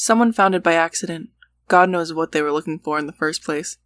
Someone found it by accident. God knows what they were looking for in the first place.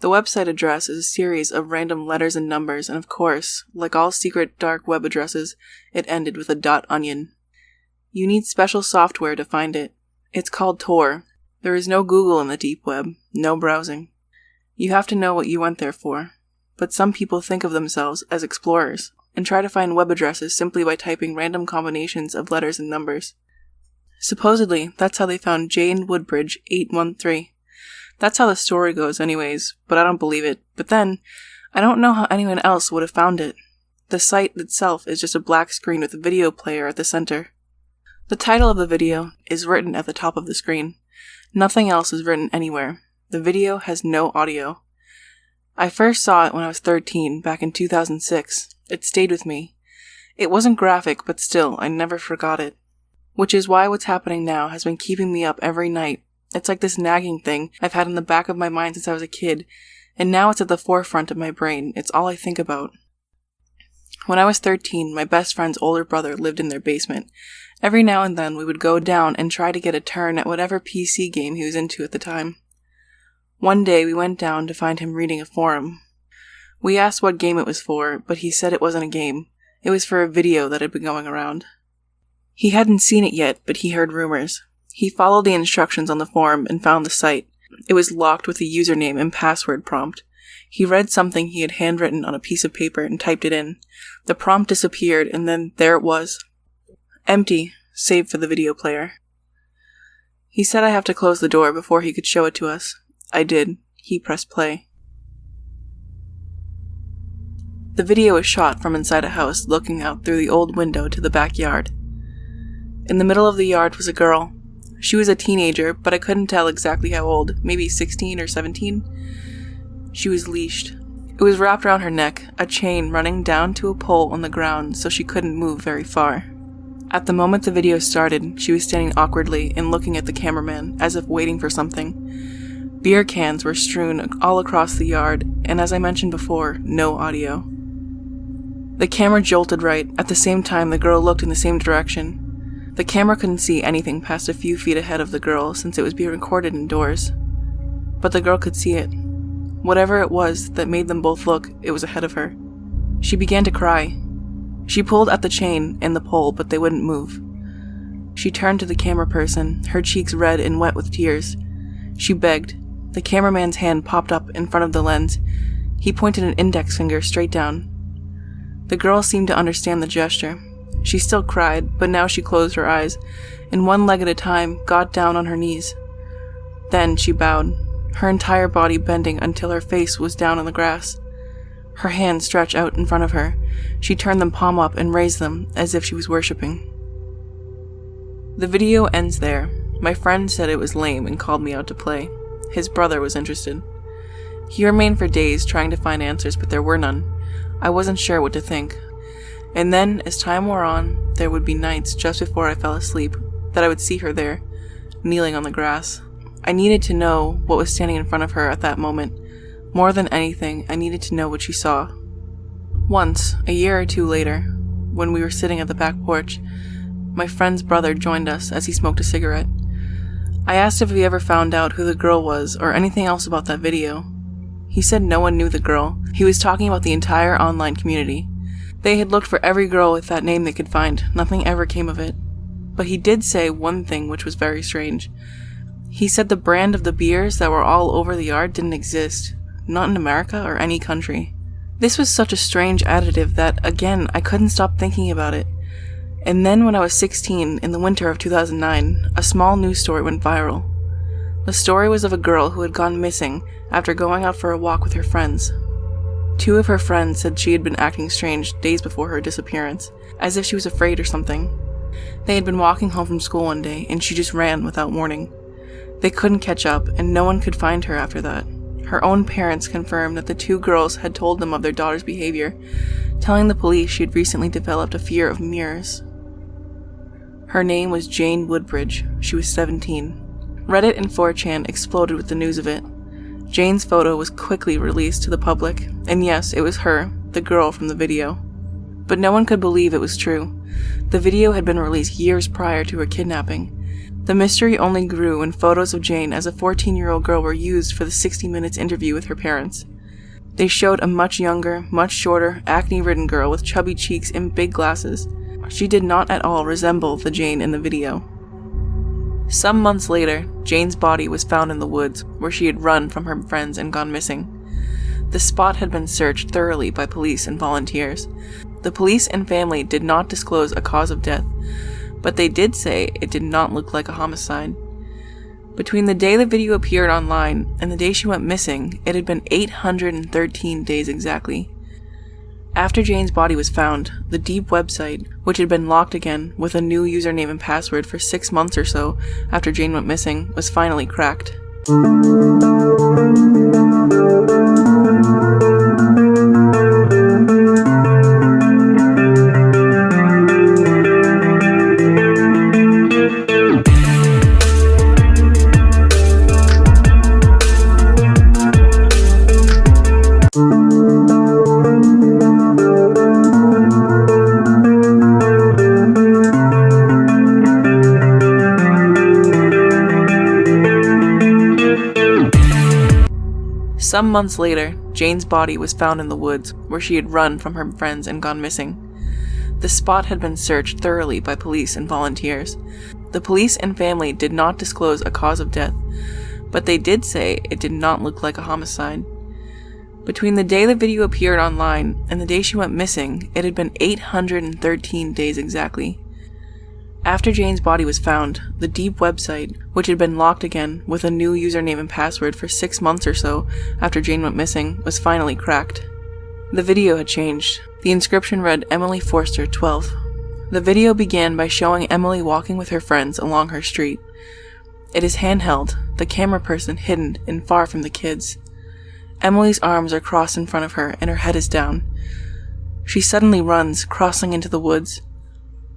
The website address is a series of random letters and numbers, and of course, like all secret dark web addresses, it ended with a .onion. You need special software to find it. It's called Tor. There is no Google in the deep web, no browsing. You have to know what you went there for. But some people think of themselves as explorers, and try to find web addresses simply by typing random combinations of letters and numbers. Supposedly, that's how they found Jane Woodbridge 813. That's how the story goes anyways, but I don't believe it. But then, I don't know how anyone else would have found it. The site itself is just a black screen with a video player at the center. The title of the video is written at the top of the screen. Nothing else is written anywhere. The video has no audio. I first saw it when I was 13, back in 2006. It stayed with me. It wasn't graphic, but still, I never forgot it. Which is why what's happening now has been keeping me up every night. It's like this nagging thing I've had in the back of my mind since I was a kid, and now it's at the forefront of my brain. It's all I think about. When I was 13, my best friend's older brother lived in their basement. Every now and then we would go down and try to get a turn at whatever PC game he was into at the time. One day we went down to find him reading a forum. We asked what game it was for, but he said it wasn't a game. It was for a video that had been going around. He hadn't seen it yet, but he heard rumors. He followed the instructions on the forum and found the site. It was locked with a username and password prompt. He read something he had handwritten on a piece of paper and typed it in. The prompt disappeared, and then there it was. Empty, save for the video player. He said I have to close the door before he could show it to us. I did. He pressed play. The video was shot from inside a house looking out through the old window to the backyard. In the middle of the yard was a girl. She was a teenager, but I couldn't tell exactly how old, maybe 16 or 17. She was leashed. It was wrapped around her neck, a chain running down to a pole on the ground so she couldn't move very far. At the moment the video started, she was standing awkwardly and looking at the cameraman, as if waiting for something. Beer cans were strewn all across the yard, and as I mentioned before, no audio. The camera jolted right. At the same time, the girl looked in the same direction. The camera couldn't see anything past a few feet ahead of the girl since it was being recorded indoors. But the girl could see it. Whatever it was that made them both look, it was ahead of her. She began to cry. She pulled at the chain and the pole, but they wouldn't move. She turned to the camera person, her cheeks red and wet with tears. She begged. The cameraman's hand popped up in front of the lens. He pointed an index finger straight down. The girl seemed to understand the gesture. She still cried, but now she closed her eyes, and one leg at a time got down on her knees. Then she bowed, her entire body bending until her face was down on the grass. Her hands stretched out in front of her. She turned them palm up and raised them as if she was worshipping. The video ends there. My friend said it was lame and called me out to play. His brother was interested. He remained for days trying to find answers, but there were none. I wasn't sure what to think. And then, as time wore on, there would be nights just before I fell asleep that I would see her there, kneeling on the grass. I needed to know what was standing in front of her at that moment. More than anything, I needed to know what she saw. Once, a year or two later, when we were sitting at the back porch, my friend's brother joined us as he smoked a cigarette. I asked if he ever found out who the girl was or anything else about that video. He said no one knew the girl. He was talking about the entire online community. They had looked for every girl with that name they could find. Nothing ever came of it. But he did say one thing which was very strange. He said the brand of the beers that were all over the yard didn't exist. Not in America or any country. This was such a strange additive that, again, I couldn't stop thinking about it. And then when I was 16, in the winter of 2009, a small news story went viral. The story was of a girl who had gone missing after going out for a walk with her friends. Two of her friends said she had been acting strange days before her disappearance, as if she was afraid or something. They had been walking home from school one day, and she just ran without warning. They couldn't catch up, and no one could find her after that. Her own parents confirmed that the two girls had told them of their daughter's behavior, telling the police she had recently developed a fear of mirrors. Her name was Jane Woodbridge. She was 17. Reddit and 4chan exploded with the news of it. Jane's photo was quickly released to the public, and yes, it was her, the girl from the video. But no one could believe it was true. The video had been released years prior to her kidnapping. The mystery only grew when photos of Jane as a 14-year-old girl were used for the 60 Minutes interview with her parents. They showed a much younger, much shorter, acne-ridden girl with chubby cheeks and big glasses. She did not at all resemble the Jane in the video. Some months later, Jane's body was found in the woods, where she had run from her friends and gone missing. The spot had been searched thoroughly by police and volunteers. The police and family did not disclose a cause of death, but they did say it did not look like a homicide. Between the day the video appeared online and the day she went missing, it had been 813 days exactly. After Jane's body was found, the Deep website, which had been locked again with a new username and password for 6 months or so after Jane went missing, was finally cracked. Some months later, Jane's body was found in the woods, where she had run from her friends and gone missing. The spot had been searched thoroughly by police and volunteers. The police and family did not disclose a cause of death, but they did say it did not look like a homicide. Between the day the video appeared online and the day she went missing, it had been 813 days exactly. After Jane's body was found, the Deep website, which had been locked again with a new username and password for 6 months or so after Jane went missing, was finally cracked. The video had changed. The inscription read Emily Forster, 12. The video began by showing Emily walking with her friends along her street. It is handheld, the camera person hidden and far from the kids. Emily's arms are crossed in front of her and her head is down. She suddenly runs, crossing into the woods.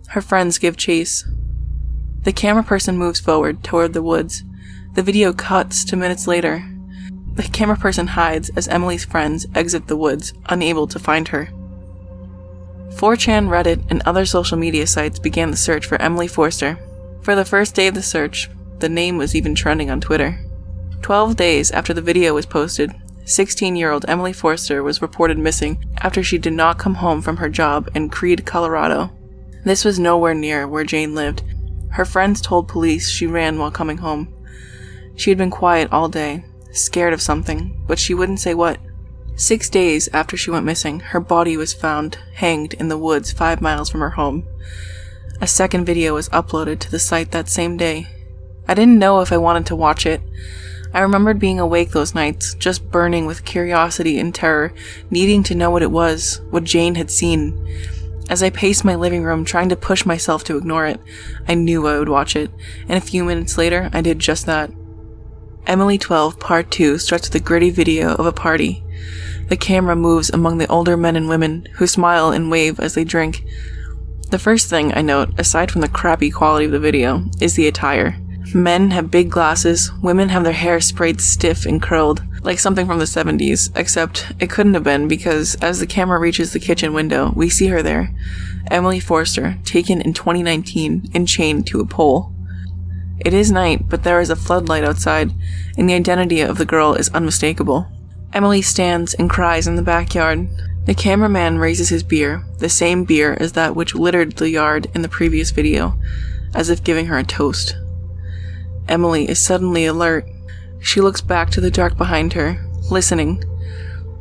Her friends give chase. The camera person moves forward toward the woods. The video cuts to minutes later. The camera person hides as Emily's friends exit the woods, unable to find her. 4chan, Reddit, and other social media sites began the search for Emily Forster. For the first day of the search, the name was even trending on Twitter. 12 days after the video was posted, 16-year-old Emily Forster was reported missing after she did not come home from her job in Creede, Colorado. This was nowhere near where Jane lived. Her friends told police she ran while coming home. She had been quiet all day, scared of something, but she wouldn't say what. 6 days after she went missing, her body was found hanged in the woods 5 miles from her home. A second video was uploaded to the site that same day. I didn't know if I wanted to watch it. I remembered being awake those nights, just burning with curiosity and terror, needing to know what it was, what Jane had seen. As I paced my living room, trying to push myself to ignore it, I knew I would watch it, and a few minutes later, I did just that. Emily 12 Part 2 starts with a gritty video of a party. The camera moves among the older men and women, who smile and wave as they drink. The first thing I note, aside from the crappy quality of the video, is the attire. Men have big glasses, women have their hair sprayed stiff and curled, like something from the 70s, except it couldn't have been because as the camera reaches the kitchen window, we see her there, Emily Forster, taken in 2019 and chained to a pole. It is night, but there is a floodlight outside, and the identity of the girl is unmistakable. Emily stands and cries in the backyard. The cameraman raises his beer, the same beer as that which littered the yard in the previous video, as if giving her a toast. Emily is suddenly alert. She looks back to the dark behind her, listening.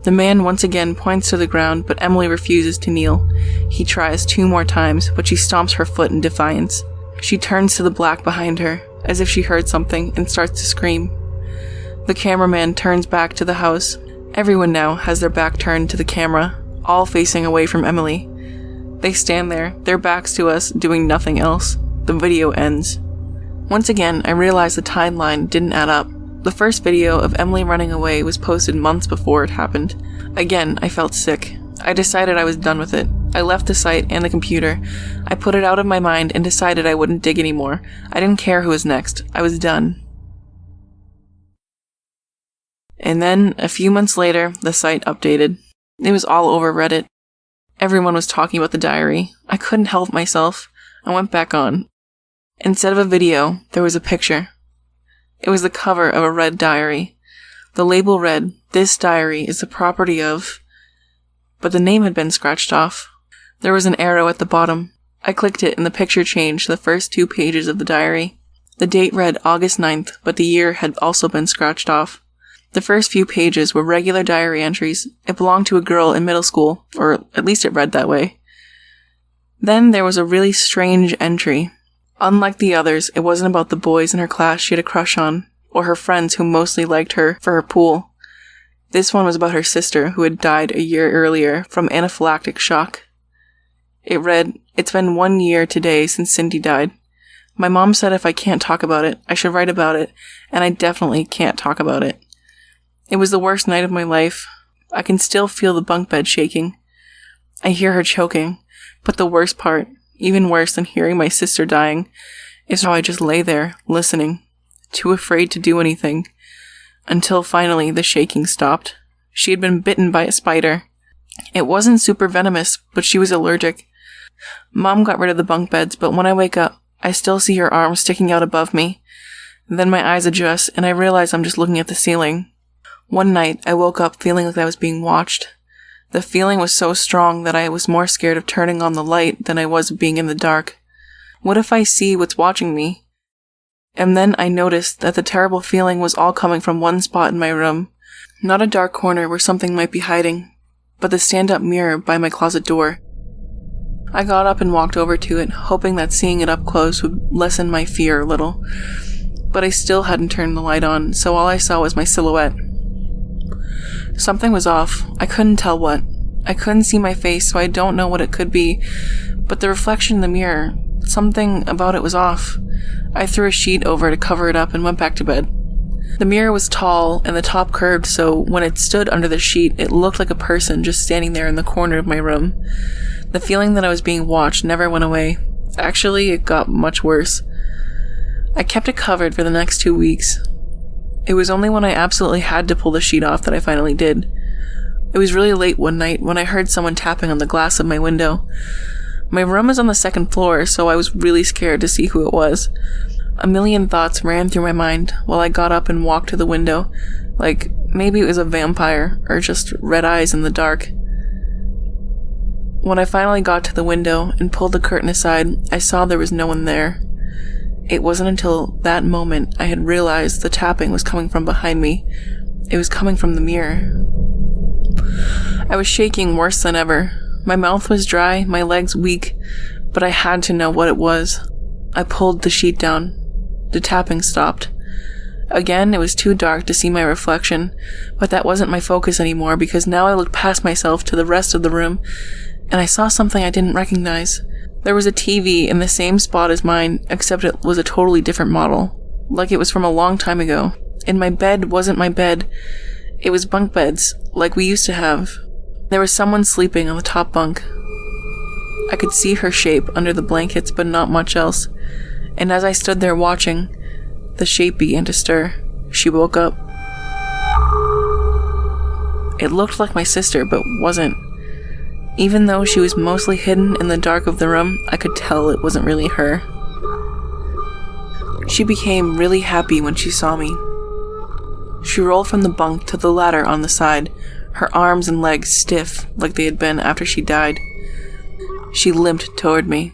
The man once again points to the ground, but Emily refuses to kneel. He tries 2 more times, but she stomps her foot in defiance. She turns to the black behind her, as if she heard something, and starts to scream. The cameraman turns back to the house. Everyone now has their back turned to the camera, all facing away from Emily. They stand there, their backs to us, doing nothing else. The video ends. Once again, I realized the timeline didn't add up. The first video of Emily running away was posted months before it happened. Again, I felt sick. I decided I was done with it. I left the site and the computer. I put it out of my mind and decided I wouldn't dig anymore. I didn't care who was next. I was done. And then, a few months later, the site updated. It was all over Reddit. Everyone was talking about the diary. I couldn't help myself. I went back on. Instead of a video, there was a picture. It was the cover of a red diary. The label read, "This diary is the property of..." But the name had been scratched off. There was an arrow at the bottom. I clicked it and the picture changed to the first 2 pages of the diary. The date read August 9th, but the year had also been scratched off. The first few pages were regular diary entries. It belonged to a girl in middle school, or at least it read that way. Then there was a really strange entry. Unlike the others, it wasn't about the boys in her class she had a crush on, or her friends who mostly liked her for her pool. This one was about her sister, who had died a year earlier from anaphylactic shock. It read, "It's been 1 year today since Cindy died. My mom said if I can't talk about it, I should write about it, and I definitely can't talk about it. It was the worst night of my life. I can still feel the bunk bed shaking. I hear her choking, but the worst part, even worse than hearing my sister dying, is how I just lay there, listening, too afraid to do anything, until finally the shaking stopped. She had been bitten by a spider. It wasn't super venomous, but she was allergic. Mom got rid of the bunk beds, but when I wake up, I still see her arm sticking out above me. Then my eyes adjust, and I realize I'm just looking at the ceiling. One night, I woke up feeling like I was being watched. The feeling was so strong that I was more scared of turning on the light than I was of being in the dark. What if I see what's watching me? And then I noticed that the terrible feeling was all coming from one spot in my room. Not a dark corner where something might be hiding, but the stand-up mirror by my closet door. I got up and walked over to it, hoping that seeing it up close would lessen my fear a little. But I still hadn't turned the light on, so all I saw was my silhouette. Something was off. I couldn't tell what. I couldn't see my face, so I don't know what it could be. But the reflection in the mirror, something about it was off. I threw a sheet over to cover it up and went back to bed. The mirror was tall and the top curved, so when it stood under the sheet, it looked like a person just standing there in the corner of my room. The feeling that I was being watched never went away. Actually, it got much worse. I kept it covered for the next 2 weeks. It was only when I absolutely had to pull the sheet off that I finally did. It was really late one night when I heard someone tapping on the glass of my window. My room is on the 2nd floor, so I was really scared to see who it was. A million thoughts ran through my mind while I got up and walked to the window, like maybe it was a vampire or just red eyes in the dark. When I finally got to the window and pulled the curtain aside, I saw there was no one there. It wasn't until that moment I had realized the tapping was coming from behind me. It was coming from the mirror. I was shaking worse than ever. My mouth was dry, my legs weak, but I had to know what it was. I pulled the sheet down. The tapping stopped. Again, it was too dark to see my reflection, but that wasn't my focus anymore because now I looked past myself to the rest of the room, and I saw something I didn't recognize. There was a TV in the same spot as mine, except it was a totally different model, like it was from a long time ago. And my bed wasn't my bed. It was bunk beds, like we used to have. There was someone sleeping on the top bunk. I could see her shape under the blankets, but not much else. And as I stood there watching, the shape began to stir. She woke up. It looked like my sister, but wasn't. Even though she was mostly hidden in the dark of the room, I could tell it wasn't really her. She became really happy when she saw me. She rolled from the bunk to the ladder on the side, her arms and legs stiff like they had been after she died. She limped toward me.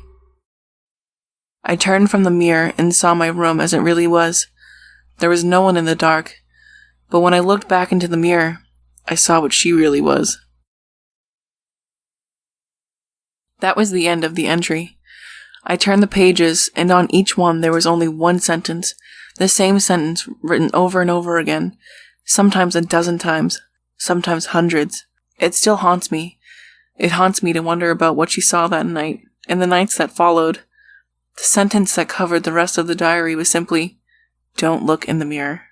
I turned from the mirror and saw my room as it really was. There was no one in the dark, but when I looked back into the mirror, I saw what she really was. That was the end of the entry. I turned the pages, and on each one there was only one sentence, the same sentence written over and over again, sometimes a dozen times, sometimes hundreds. It still haunts me. It haunts me to wonder about what she saw that night, and the nights that followed. The sentence that covered the rest of the diary was simply, "Don't look in the mirror."